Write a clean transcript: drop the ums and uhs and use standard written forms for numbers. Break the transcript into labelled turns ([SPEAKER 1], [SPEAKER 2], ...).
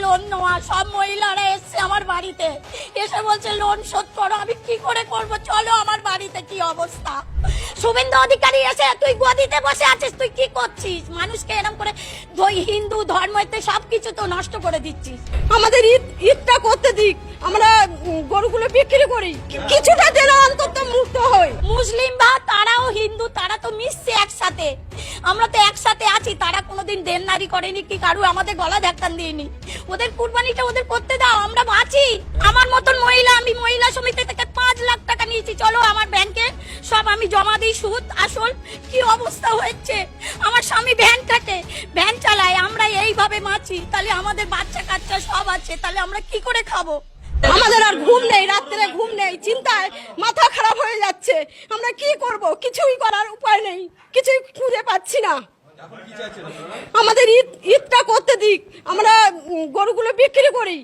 [SPEAKER 1] Loan নেওয়া, সব মহিলারা এসছে আমার বাড়িতে, এসে বলছে লোন শোধ করো। আমি কি করে করব? চলো আমার বাড়িতে, কি অবস্থা। শুভেন্দু অধিকারী এসে, তুই গদিতে বসে আছিস, তুই কি করছিস? মানুষকে এরকম করে হিন্দু ধর্মতে সবকিছু তো নষ্ট করে দিচ্ছিস।
[SPEAKER 2] আমাদের ঈদটা করতে দিক, আমরা গরুগুলো বিক্রি করি, কিছুটা যেন অন্তত মুক্ত হই।
[SPEAKER 1] মুসলিম বা তারাও হিন্দু, তারা তো মিশছে একসাথে, আমরা তো একসাথে আছি। তারা কোনোদিন দেনদারি করেনি কি কারু আমাদের গলা ধাক্কান দিইনি। ওদের কুরবানিটা ওদের করতে দাও, আমরা বাঁচি। আমার মতন মহিলা, আমি মহিলা সমিতি থেকে 5 লাখ টাকা নিয়েছি, চলো আমার ব্যাংকে সব আমি জমা দিই, সুদ আসল। কি অবস্থা হচ্ছে, আমার স্বামী ভ্যান চালায়, আমরা এইভাবে বাঁচি। তাহলে আমাদের বাচ্চা কাচ্চা সব আছে, তাহলে আমরা কি করে খাবো?
[SPEAKER 2] আমাদের আর ঘুম নেই, রাত্রে ঘুম নেই, চিন্তায় মাথা খারাপ হয়ে যাচ্ছে। আমরা কি করব? কিছুই করার উপায় নেই, কিছুই খুঁজে পাচ্ছি না। আমাদের ঈদটা করতে দিক, আমরা গরুগুলো বিক্রি করি,